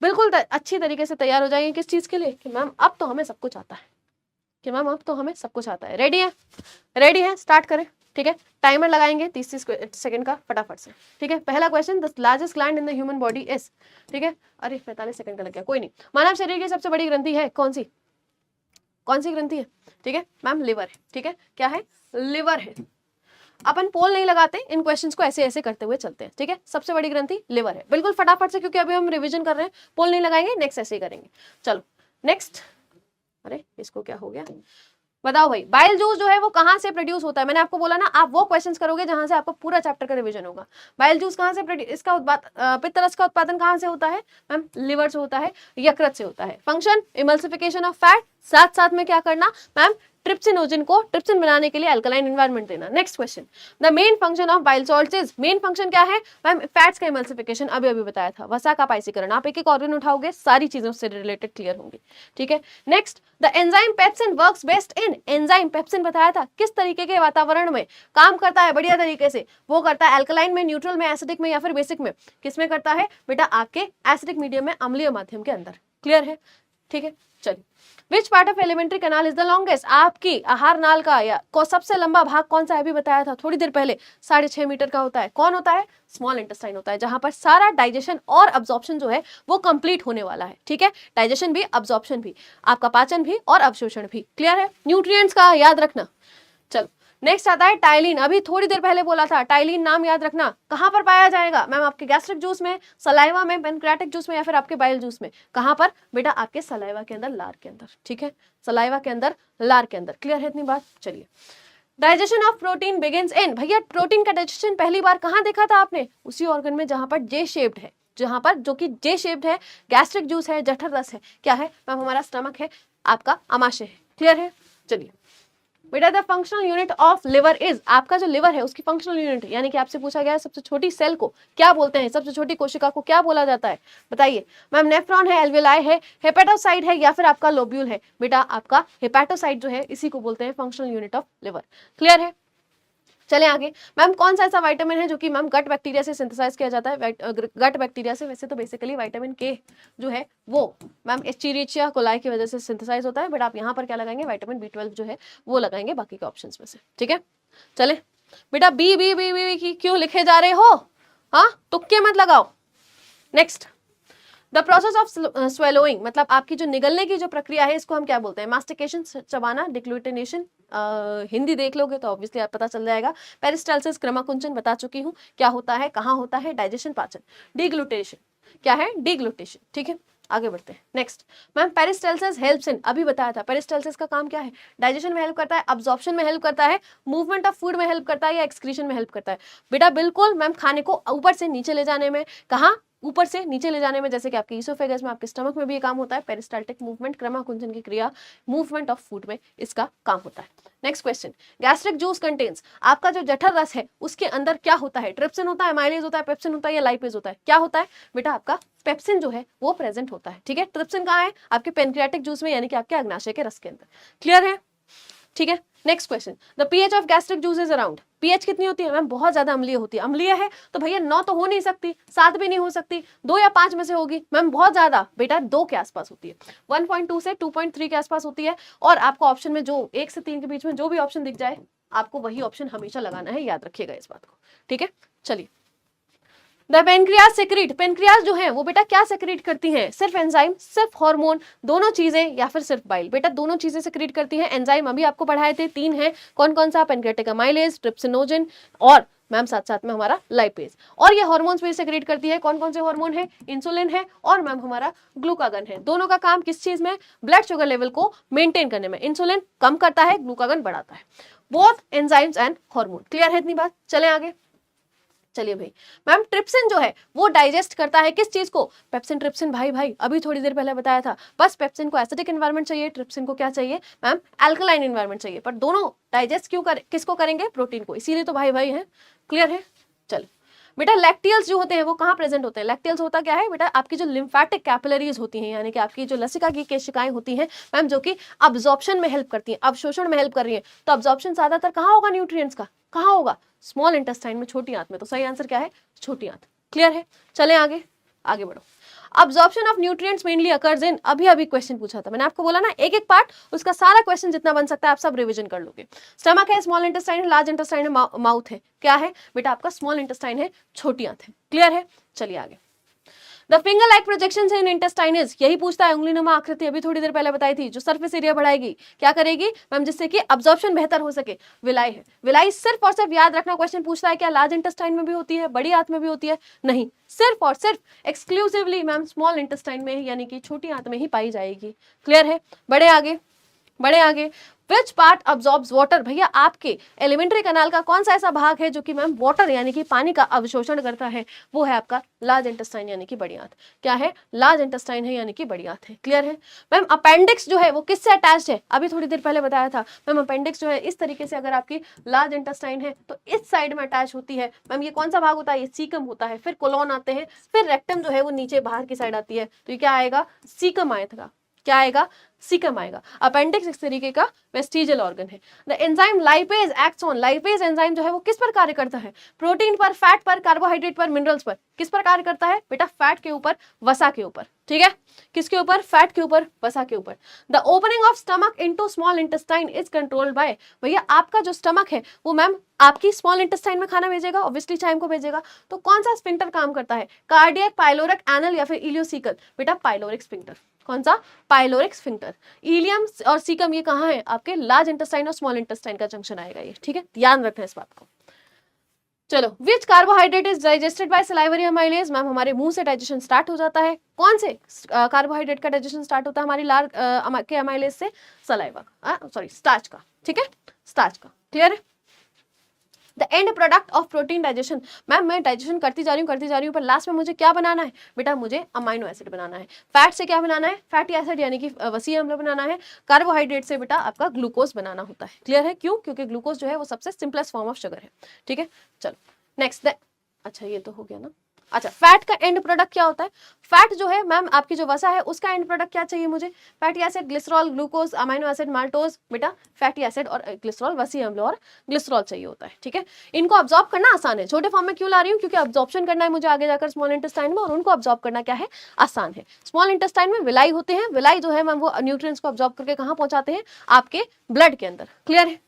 बिल्कुल अच्छी तरीके से तैयार हो जाएंगे किस चीज के लिए कि मैम अब तो हमें सब कुछ आता है, कि मैम अब तो हमें सब कुछ आता है। रेडी है? रेडी है, स्टार्ट करें। ठीक है, टाइमर लगाएंगे 30 सेकंड का फटाफट से। ठीक है, पहला question, the largest gland in the human body is, ठीक है, अरे 45 सेकंड का लग गया, कोई नहीं। मानव शरीर की सबसे बड़ी ग्रंथि है कौन सी? कौन सी ग्रंथि है? ठीक है मैम, लिवर है। ठीक है, क्या है? लिवर है। अपन पोल नहीं लगाते, इन क्वेश्चंस को ऐसे ऐसे करते हुए चलते हैं। ठीक है, सबसे बड़ी ग्रंथि लिवर है, बिल्कुल फटाफट से, क्योंकि अभी हम रिवीजन कर रहे हैं, पोल नहीं लगाएंगे, नेक्स्ट ऐसे ही करेंगे। चलो नेक्स्ट, अरे इसको क्या हो गया, बताओ भाई। बाइल जूस जो है वो कहाँ से प्रोड्यूस होता है? मैंने आपको बोला ना, आप वो क्वेश्चंस करोगे जहां से आपको पूरा चैप्टर का रिवीजन होगा। बाइल जूस कहाँ से इसका पित्त रस का उत्पादन कहाँ से होता है? मैम लिवर से होता है, यकृत से होता है। फंक्शन इमल्सिफिकेशन ऑफ फैट, साथ साथ में क्या करना मैम, ट्रिप्सिनोजन को ट्रिप्सिन बनाने के लिए अल्कलाइन एनवायरनमेंट देना। Next question, the main function of bile salts is, main function क्या है मैम? फैट्स का इमल्सिफिकेशन, अभी अभी बताया था। वसा का पाइसीकरण, आप एक एक ऑर्गन उठाओगे, सारी चीजों से रिलेटेड क्लियर होंगी। ठीक है, next, the enzyme pepsin works best in, enzyme pepsin बताया था किस तरीके के वातावरण में काम करता है बढ़िया तरीके से? वो करता है अल्कलाइन में, न्यूट्रल में, एसिडिक में, या फिर बेसिक में? किस में करता है बेटा? आपके एसिडिक मीडियम में, अम्लीय माध्यम के अंदर। क्लियर है? ठीक है, चलिए। Which part of alimentary canal is the longest, आपकी आहार नाल का या सबसे लंबा भाग कौन सा है? अभी बताया था थोड़ी देर पहले, 6.5 मीटर का होता है। कौन होता है? स्मॉल इंटेस्टाइन होता है, जहां पर सारा डाइजेशन और अब्जॉर्प्शन जो है वो कंप्लीट होने वाला है। ठीक है, डाइजेशन भी, अब्जॉर्प्शन भी, आपका पाचन भी और अवशोषण भी। क्लियर है? न्यूट्रिएंट्स का याद रखना। चलो नेक्स्ट आता है टाइलिन, अभी थोड़ी देर पहले बोला था, टाइलिन नाम याद रखना। कहां पर पाया जाएगा मैम? आपके गैस्ट्रिक जूस में, सलाइवा में, पेनक्रियाटिक जूस में, या फिर आपके बाइल जूस में? कहां पर बेटा? आपके सलाइवा के अंदर, लार के अंदर। ठीक है, सलाइवा के अंदर, लार के अंदर। क्लियर है इतनी बात? चलिए, digestion of protein begins in, भैया प्रोटीन का डाइजेशन पहली बार कहां देखा था आपने? उसी ऑर्गन में जहां पर जे शेप्ड है, जहां पर जो कि जे शेप्ड है, गैस्ट्रिक जूस है, जठर रस है, क्या है मैम? हमारा स्टमक है, आपका अमाशय है। क्लियर है? चलिए बेटा, the functional unit of liver is, आपका जो लिवर है उसकी फंक्शनल यूनिट, यानी कि आपसे पूछा गया है सबसे छोटी सेल को क्या बोलते हैं, सबसे छोटी कोशिका को क्या बोला जाता है? बताइए मैम। नेफ्रॉन है, एल्वेलाई है, हेपेटोसाइट है, या फिर आपका लोब्यूल है? बेटा आपका हेपेटोसाइट जो है, इसी को बोलते हैं functional unit of liver. Clear है? चले आगे। मैम कौन सा ऐसा विटामिन है जो कि मैम गट बैक्टीरिया से सिंथेसाइज किया जाता है? गट बैक्टीरिया से, वैसे तो बेसिकली विटामिन के जो है वो मैम एस्चेरिचिया कोलाई की वजह से सिंथेसाइज होता है, बट आप यहाँ पर क्या लगाएंगे? विटामिन B12 जो है वो लगाएंगे बाकी के ऑप्शंस में से। ठीक है, चले बेटा। बी बी बी बी की क्यों लिखे जा रहे हो? हाँ, तुक्के मत लगाओ। Next, the process of swallowing, मतलब आपकी जो निगलने की जो प्रक्रिया है, इसको हम क्या बोलते हैं? मास्टिकेशन, चबाना, डिग्लूटिनेशन। हिंदी देख लोगे तो ऑब्वियसली आप पता चल जाएगा। पेरिस्टाल्सिस, क्रमाकुंचन बता चुकी हूँ क्या होता है, कहाँ होता है, डाइजेशन, पाचन। डिग्लूटेशन क्या है? डिग्लूटेशन। ठीक है, आगे बढ़ते हैं। Next ma'am, peristalsis helps in, अभी बताया था पेरिस्टाल्सिस का काम क्या है? डाइजेशन में हेल्प करता है, अब्जॉर्प्शन में हेल्प करता है, मूवमेंट ऑफ फूड में हेल्प करता है, या एक्सक्रीशन में हेल्प करता है? बेटा बिल्कुल मैम, खाने को ऊपर से नीचे ले जाने में। कहाँ? ऊपर से नीचे ले जाने में, जैसे कि आपके ईसोफेगस में, आपके स्टमक में भी ये काम होता है। पेरिस्टाल्टिक मूवमेंट, क्रमाकुंचन की क्रिया, मूवमेंट ऑफ फूड में इसका काम होता है। Next question, gastric juice contains, आपका जो जठर रस है उसके अंदर क्या होता है? ट्रिप्सिन होता है, एमाइलेज होता है, पेप्सिन होता है, या लाइपेज होता है? क्या होता है बेटा? आपका पेप्सिन जो है वो प्रेजेंट होता है। ठीक है, ट्रिप्सिन कहाँ है? आपके पेनक्रियाटिक जूस में, यानी कि आपके अग्नाशय के रस के अंदर। क्लियर है? ठीक है, next question, the pH of gastric juice is around, pH कितनी होती है मैम? बहुत ज्यादा अम्लीय होती है। अम्लीय है तो भैया 9 तो हो नहीं सकती, 7 भी नहीं हो सकती, 2 या 5 में से होगी मैम। बहुत ज्यादा बेटा 2 के आसपास होती है, 1.2 से 2.3 के आसपास होती है। और आपको ऑप्शन में जो 1 से 3 के बीच में जो भी ऑप्शन दिख जाए, आपको वही ऑप्शन हमेशा लगाना है, याद रखिएगा इस बात को। ठीक है, चलिए। द पेनक्रियास सेक्रेट, पेनक्रियास जो है वो बेटा क्या सेक्रेट करती हैं? सिर्फ एंजाइम, सिर्फ हार्मोन, दोनों चीजें, या फिर सिर्फ बाइल? बेटा दोनों चीजें सेक्रेट करती हैं। एंजाइम अभी आपको पढ़ाए थे, 3 है। कौन कौन सा? पेनक्रियाटिक अमाइलेज, ट्रिप्सिनोजन, और मैम साथ साथ में हमारा लाइपेज। और ये हार्मोन्स भी सेक्रेट करती है। कौन कौन से हार्मोन है? इंसुलिन है और मैम हमारा ग्लूकागन है। दोनों का काम किस चीज में? ब्लड शुगर लेवल को मेंटेन करने में। इंसुलिन कम करता है, ग्लूकागन बढ़ाता है। Both enzymes and hormone. Clear है इतनी बात? चले आगे। चलिए भाई, मैम ट्रिप्सिन जो है वो डाइजेस्ट करता है किस चीज को? पेप्सिन, ट्रिप्सिन, भाई अभी थोड़ी देर पहले बताया था। बस पेप्सिन को एसिडिक एनवायरनमेंट चाहिए, ट्रिप्सिन को क्या चाहिए मैम? अल्कलाइन एनवायरनमेंट चाहिए। पर दोनों डाइजेस्ट क्यों किसको करेंगे? प्रोटीन को, इसीलिए तो भाई है। क्लियर है? चलो बेटा, लैक्टियल्स जो होते हैं वो कहाँ प्रेजेंट होते हैं? लैक्टियल्स होता क्या है बेटा? आपकी जो लिम्फेटिक कैपिलरीज होती हैं, यानी कि आपकी जो लसिका की केशिकाएं होती हैं मैम, जो कि अब्जॉर्प्शन में हेल्प करती हैं, अवशोषण में हेल्प कर रही है। तो अब्जॉर्प्शन ज्यादातर कहाँ होगा न्यूट्रिएंट्स का? कहाँ होगा? स्मॉल इंटेस्टाइन में, छोटी आंत में। तो सही आंसर क्या है? छोटी आंत। क्लियर है? चले आगे, आगे बढ़ो। Absorption of nutrients mainly occurs in, अभी अभी क्वेश्चन पूछा था मैंने आपको, बोला ना एक एक पार्ट, उसका सारा क्वेश्चन जितना बन सकता है आप सब रिवीजन कर लोगे। स्टमक है, स्मॉल इंटेस्टाइन है, लार्ज इंटेस्टाइन है, माउथ है, क्या है बेटा आपका स्मॉल इंटेस्टाइन है, छोटी आंत है। क्लियर है, चलिए आगे। The finger like projections in intestine is, यही पूछता है, उंगलीनुमा आकृति अभी थोड़ी देर पहले बताई थी, जो सरफेस एरिया बढ़ाएगी, क्या करेगी मैम, जिससे कि अब्जॉर्प्शन बेहतर हो सके, विलाई है। विलाई सिर्फ और सिर्फ याद रखना, क्वेश्चन पूछता है क्या लार्ज इंटेस्टाइन में भी होती है, बड़ी आंत में भी होती है, नहीं, सिर्फ और सिर्फ एक्सक्लूसिवली मैम स्मॉल इंटेस्टाइन में ही, यानी कि छोटी आंत में ही पाई जाएगी। क्लियर है, बड़े आगे, बड़े आगे। विच पार्ट अब्सॉर्ब्स वाटर, भैया आपके एलिमेंट्री कैनाल का कौन सा ऐसा भाग है जो कि मैम वाटर यानी कि पानी का अवशोषण करता है, वो है आपका लार्ज इंटेस्टाइन यानी कि बड़ी आंत। क्या है, लार्ज इंटेस्टाइन है यानी कि बड़ी आंत है। क्लियर है मैम। अपेंडिक्स जो है वो किससे अटैच्ड है, अभी थोड़ी देर पहले बताया था मैम, अपेंडिक्स जो है इस तरीके से, अगर आपकी लार्ज इंटेस्टाइन है तो इस साइड में अटैच होती है मैम, ये कौन सा भाग होता है, ये सीकम होता है, फिर कोलोन आते हैं, फिर रेक्टम जो है वो नीचे बाहर की साइड आती है, तो ये क्या आएगा, सीकम आएगा, क्या आएगा, सीकम आएगा। अपेंडिक्स इस तरीके का वेस्टिजियल ऑर्गन है। The enzyme lipase acts on, lipase enzyme जो है वो किस पर कार्य करता है, प्रोटीन पर, फैट पर, कार्बोहाइड्रेट पर, मिनरल्स पर, किस पर कार्य करता है बेटा, फैट के ऊपर, वसा के ऊपर। ठीक है, किसके ऊपर, फैट के ऊपर, वसा के ऊपर। The opening of stomach into small intestine is controlled by, भैया आपका जो स्टमक है वो मैम आपकी स्मॉल इंटेस्टाइन में खाना भेजेगा, ऑब्वियसली चाइम को भेजेगा, तो कौन सा स्फिंक्टर काम करता है, कार्डियक, पाइलोरिक, एनल या फिर इलियोसिकल, बेटा पाइलोरिक स्फिंक्टर। कौन सा, पाइलोरिक स्फिंक्टर। इलियम और सीकम ये कहाँ है, आपके लार्ज इंटेस्टाइन और स्मॉल इंटेस्टाइन का जंक्शन आएगा ये। ठीक है, ध्यान रखना इस बात को। चलो, which carbohydrate is digested by salivary amylase, ma'am हमारे मुंह से डाइजेशन स्टार्ट हो जाता है, कौन से कार्बोहाइड्रेट का डाइजेशन स्टार्ट होता है हमारी लार के अमाइलेज से, सलाइवा, सॉरी स्टार्च का। ठीक है, स्टार्च का। क्लियर है। The end product of protein digestion, ma'am मैं डाइजेशन करती जा रही हूँ पर लास्ट में मुझे क्या बनाना है बेटा, मुझे अमाइनो एसिड बनाना है। फैट से क्या बनाना है, फैटी एसिड यानी कि वसीय अम्ल बनाना है। कार्बोहाइड्रेट से बेटा आपका ग्लूकोज बनाना होता है। क्लियर है, क्यों, क्योंकि ग्लूकोज जो है वो सबसे सिंपलेस्ट फॉर्म ऑफ शुगर है। ठीक है, चलो नेक्स्ट। अच्छा ये तो हो गया ना। अच्छा, फैट का एंड प्रोडक्ट क्या होता है, फैट जो है मैम आपकी जो वसा है उसका एंड प्रोडक्ट क्या चाहिए मुझे, fatty acid, glycerol, glucose, amino acid, maltose, बेटा फैटी एसिड और ग्लिसरॉल, वसीय अम्ल और ग्लिसरॉल चाहिए होता है। ठीक है, इनको अब्जॉर्ब करना आसान है, छोटे फॉर्म में क्यों ला रही हूँ, क्योंकि अब्जॉर्प्शन करना है मुझे आगे जाकर स्मॉल इंटेस्टाइन में, और उनको अब्जॉर्ब करना क्या है, आसान है। स्मॉल इंटेस्टाइन में विलाई होते हैं, विलाई जो है मैम वो न्यूट्रिएंट्स को अब्जॉर्ब करके कहाँ पहुंचाते हैं, आपके ब्लड के अंदर। क्लियर है,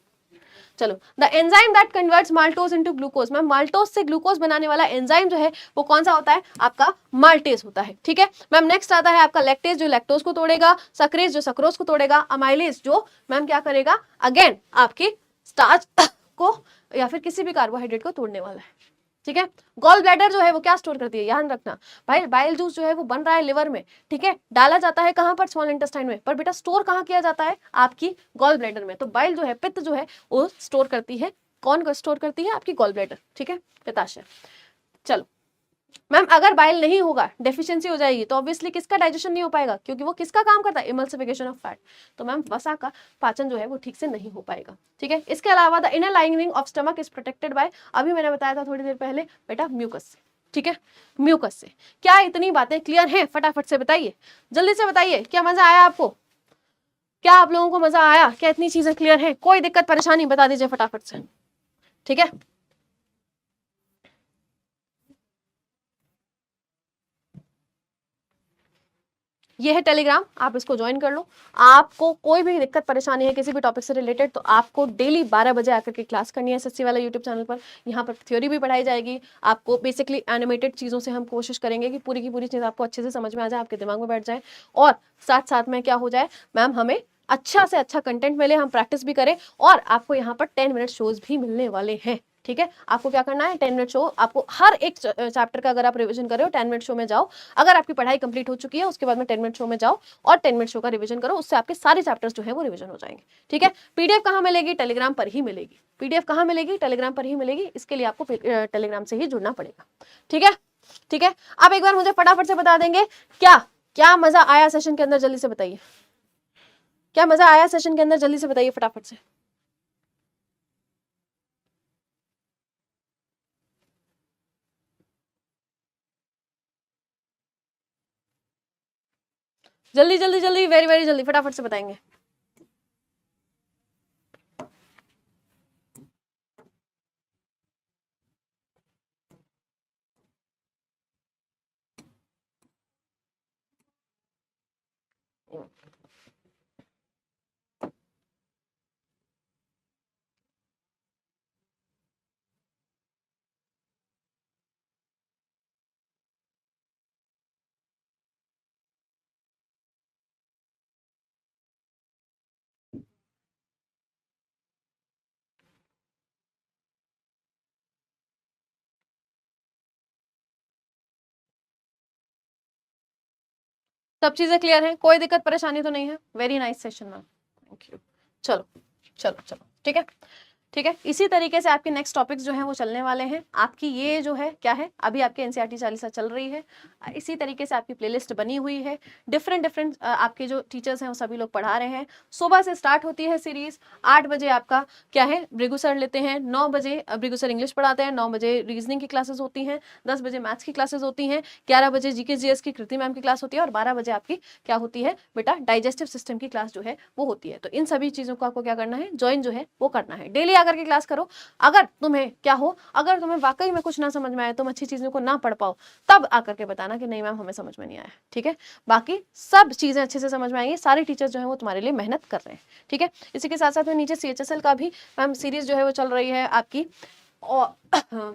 चलो। The enzyme that converts maltose into glucose, ma'am maltose से ग्लूकोज बनाने वाला एंजाइम जो है वो कौन सा होता है, आपका माल्टेज होता है। ठीक है मैम। नेक्स्ट आता है आपका लैक्टेज, जो लैक्टोज को तोड़ेगा, सक्रेज जो सक्रोज को तोड़ेगा, अमाइलेज जो मैम क्या करेगा, अगेन आपके स्टार्च को या फिर किसी भी कार्बोहाइड्रेट को तोड़ने वाला है। ठीक है, गॉल ब्लैडर जो है वो क्या स्टोर करती है, ध्यान रखना भाई, बाइल जूस जो है वो बन रहा है लिवर में, ठीक है, डाला जाता है कहां पर, स्मॉल इंटेस्टाइन में, पर बेटा स्टोर कहां किया जाता है, आपकी गॉल ब्लैडर में। तो बाइल जो है, पित्त जो है वो स्टोर करती है, कौन को स्टोर करती है, आपकी गॉल ब्लैडर। ठीक है, पित्ताशय। चलो मैम, अगर बाइल नहीं होगा, डेफिशिएंसी हो जाएगी, तो ऑब्वियसली किसका डाइजेशन नहीं हो पाएगा, क्योंकि वो किसका काम करता है, इमल्सिफिकेशन ऑफ फैट। तो मैम वसा का पाचन जो है वो ठीक से नहीं हो पाएगा। ठीक है, इसके अलावा the inner lining of stomach is protected by, अभी मैंने बताया था थोड़ी देर पहले बेटा, म्यूकस से। ठीक है, म्यूकस से। क्या इतनी बातें क्लियर हैं, फटाफट से बताइए, जल्दी से बताइए, क्या मजा आया आपको, क्या आप लोगों को मजा आया, क्या इतनी चीजें क्लियर है, कोई दिक्कत परेशानी बता दीजिए फटाफट से। ठीक है, ये है टेलीग्राम, आप इसको ज्वाइन कर लो। आपको कोई भी दिक्कत परेशानी है किसी भी टॉपिक से रिलेटेड, तो आपको डेली 12 बजे आकर के क्लास करनी है एसएससी वाला यूट्यूब चैनल पर। यहाँ पर थ्योरी भी पढ़ाई जाएगी आपको, बेसिकली एनिमेटेड चीज़ों से हम कोशिश करेंगे कि पूरी की पूरी चीज़ आपको अच्छे से समझ में आ जाए, आपके दिमाग में बैठ जाए, और साथ साथ में क्या हो जाए मैम, हमें अच्छा से अच्छा कंटेंट मिले, हम प्रैक्टिस भी करें, और आपको यहाँ पर 10 मिनट शोज भी मिलने वाले हैं। ठीक है, आपको क्या करना है, 10 मिनट शो, आपको हर एक चैप्टर का अगर आप रिवीजन कर रहे हो 10 मिनट शो में जाओ, अगर आपकी पढ़ाई कंप्लीट हो चुकी है उसके बाद में 10 मिनट शो में जाओ और 10 मिनट शो का रिवीजन करो, उससे आपके सारे चैप्टर्स जो है वो रिवीजन हो जाएंगे। ठीक है, पीडीएफ कहाँ मिलेगी, टेलीग्राम पर ही मिलेगी, पीडीएफ कहाँ मिलेगी, टेलीग्राम पर ही मिलेगी, इसके लिए आपको टेलीग्राम से ही जुड़ना पड़ेगा। ठीक है, ठीक है, अब एक बार मुझे फटाफट से बता देंगे क्या क्या मजा आया सेशन के अंदर, जल्दी से बताइए, क्या मजा आया सेशन के अंदर, जल्दी से बताइए फटाफट से, जल्दी जल्दी जल्दी, वेरी वेरी जल्दी, फटाफट से बताएंगे। सब चीजें क्लियर हैं, कोई दिक्कत परेशानी तो नहीं है? Very nice session ma'am, thank you. चलो चलो चलो, ठीक है ठीक है। इसी तरीके से आपके नेक्स्ट टॉपिक्स जो हैं वो चलने वाले हैं। आपकी ये जो है क्या है, अभी आपके एनसीईआरटी चालीसा चल रही है, इसी तरीके से आपकी प्लेलिस्ट बनी हुई है। डिफरेंट आपके जो टीचर्स हैं वो सभी लोग पढ़ा रहे हैं। सुबह से स्टार्ट होती है सीरीज, 8 बजे आपका क्या है भृगु सर लेते हैं, 9 बजे भृगु सर इंग्लिश पढ़ाते हैं, 9 बजे रीजनिंग की क्लासेस होती हैं, 10 बजे मैथ्स की क्लासेस होती हैं, 11 बजे जीके जीएस की कृति मैम की क्लास होती है, और 12 बजे आपकी क्या होती है बेटा डाइजेस्टिव सिस्टम की क्लास जो है वो होती है। तो इन सभी चीजों को आपको क्या करना है, ज्वाइन जो है वो करना है। डेली आकर के क्लास करो। अगर तुम्हें क्या हो, अगर तुम्हें वाकई में कुछ ना समझ में आए, तुम अच्छी चीजों को ना पढ़ पाओ, तब आकर के बताना कि नहीं मैम हमें समझ में नहीं आया, ठीक है। बाकी सब चीजें अच्छे से समझ में आएंगी, सारे टीचर्स जो है वो तुम्हारे लिए मेहनत कर रहे हैं, ठीक है। इसी के साथ साथ में नीचे CHSL का भी मैम सीरीज जो है वो चल रही है आपकी, और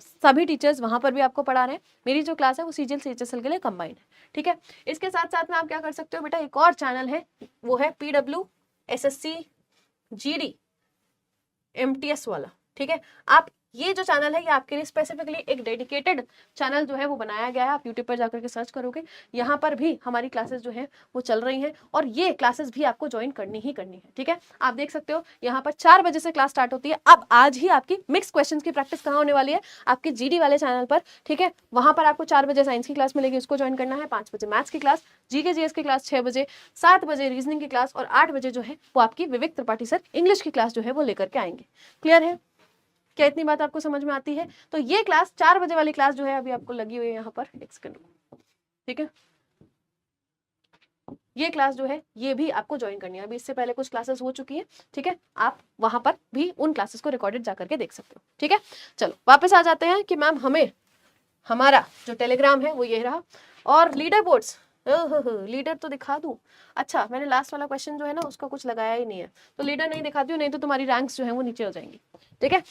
सभी टीचर्स वहां पर भी आपको पढ़ा रहे हैं। मेरी जो क्लास है वो CGL CHSL के लिए कंबाइंड है, ठीक है। इसके साथ साथ में आप क्या कर सकते हो बेटा, एक और चैनल है, वो है PW SSC GD MTS वाला, ठीक है। आप ये जो चैनल है ये आपके लिए स्पेसिफिकली एक डेडिकेटेड चैनल जो है वो बनाया गया है। आप यूट्यूब पर जाकर के सर्च करोगे, यहाँ पर भी हमारी क्लासेस जो है वो चल रही हैं, और ये क्लासेस भी आपको ज्वाइन करनी ही करनी है, ठीक है। आप देख सकते हो यहाँ पर 4 बजे से क्लास स्टार्ट होती है। अब आज ही आपकी मिक्स क्वेश्चन की प्रैक्टिस कहाँ होने वाली है, आपके GD वाले चैनल पर, ठीक है। वहां पर आपको 4 बजे साइंस की क्लास मिलेगी, उसको ज्वाइन करना है, 5 बजे मैथ्स की क्लास, GK GS की क्लास 6 बजे, 7 बजे रीजनिंग की क्लास, और 8 बजे जो है वो आपकी विवेक त्रिपाठी सर इंग्लिश की क्लास जो है वो लेकर के आएंगे। क्लियर है? क्या इतनी बात आपको समझ में आती है? तो ये क्लास 4 बजे वाली क्लास जो है अभी आपको लगी हुई है यहाँ पर, एक सेकंड, ठीक है। ये क्लास जो है ये भी आपको ज्वाइन करनी है। अभी इससे पहले कुछ क्लासेस हो चुकी है, ठीक है। आप वहां पर भी उन क्लासेस को रिकॉर्डेड जाकर के देख सकते हो, ठीक है। चलो वापस आ जाते हैं कि मैम हमें हमारा जो टेलीग्राम है वो ये रहा, और लीडर बोर्ड्स, लीडर तो दिखा दूं। अच्छा, मैंने लास्ट वाला क्वेश्चन जो है ना उसका कुछ लगाया ही नहीं है, तो लीडर नहीं दिखाती हूँ, नहीं तो तुम्हारी रैंक्स जो है वो नीचे हो जाएंगी, ठीक है।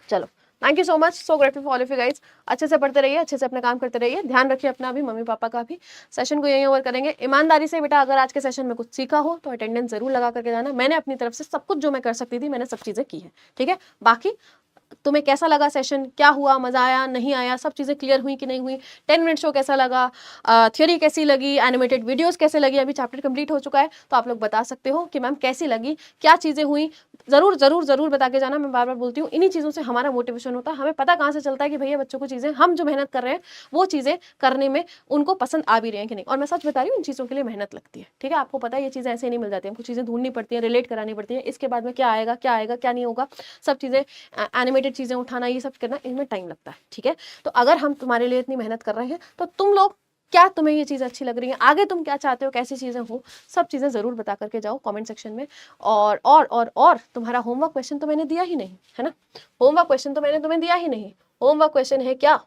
चलो, thank you so much, so grateful for all of you guys. अच्छे से पढ़ते रहिए, अच्छे से अपना काम करते रहिए, ध्यान रखिए अपना भी, मम्मी पापा का भी। सेशन को यहीं ओवर करेंगे। ईमानदारी से बेटा अगर आज के सेशन में कुछ सीखा हो तो अटेंडेंस जरूर लगा करके जाना। मैंने अपनी तरफ से सब कुछ जो मैं कर सकती थी मैंने सब चीजें की है, ठीक है। बाकी तुम्हें कैसा लगा सेशन, क्या हुआ, मजा आया नहीं आया, सब चीज़ें क्लियर हुई कि नहीं हुई, 10 मिनट शो कैसा लगा, थ्योरी कैसी लगी, एनिमेटेड वीडियोस कैसे लगी, अभी चैप्टर कंप्लीट हो चुका है तो आप लोग बता सकते हो कि मैम कैसी लगी, क्या चीज़ें हुई, ज़रूर ज़रूर ज़रूर बता के जाना। मैं बार बार बोलती हूँ, इन्हीं चीज़ों से हमारा मोटिवेशन होता है। हमें पता कहाँ से चलता है कि भैया बच्चों को चीज़ें, हम जो मेहनत कर रहे हैं वो चीज़ें करने में उनको पसंद आ भी रही हैं कि नहीं। और मैं सच बता रही हूँ, इन चीज़ों के लिए मेहनत लगती है, ठीक है। आपको पता है ये चीज़ें ऐसे नहीं मिल जाती हैं, हमको चीज़ें ढूंढनी पड़ती हैं, रिलेट करानी पड़ती है, इसके बाद में क्या आएगा क्या आएगा क्या नहीं होगा, सब चीज़ें एनिमेटेड चीज़ें उठाना, ये सब करना, इनमें टाइम लगता है, ठीक है। तो अगर हम तुम्हारे लिए इतनी मेहनत कर रहे हैं तो तुम लोग, क्या तुम्हें ये चीज़ अच्छी लग रही है, आगे तुम क्या चाहते हो, कैसी चीज़ें हो, सब चीज़ें ज़रूर बता करके जाओ कमेंट सेक्शन में। और तुम्हारा होमवर्क क्वेश्चन तो मैंने दिया ही नहीं है ना, होमवर्क क्वेश्चन तो मैंने तुम्हें दिया ही नहीं। होमवर्क क्वेश्चन है क्या,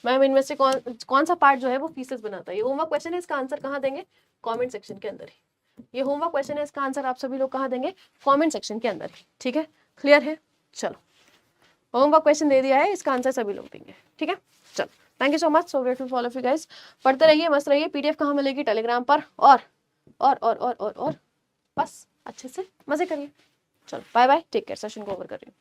मैम इनमें से कौन सा पार्ट जो है वो फीसेस बनाता है, ये होमवर्क क्वेश्चन है, इसका आंसर कहाँ देंगे, कमेंट सेक्शन के अंदर ही। ये होमवर्क क्वेश्चन है, इसका आंसर आप सभी लोग कहाँ देंगे, कमेंट सेक्शन के अंदर ही, ठीक है। क्लियर है? चलो, होमवर्क क्वेश्चन दे दिया है, इसका आंसर सभी लोग देंगे, ठीक है। चलो, thank you so much, so grateful for all of you guys. पढ़ते रहिए, मस्त रहिए। PDF कहाँ मिलेगी, टेलीग्राम पर, और बस अच्छे से मजे करिए। चलो bye bye, take care, session को ओवर कर रही हूँ।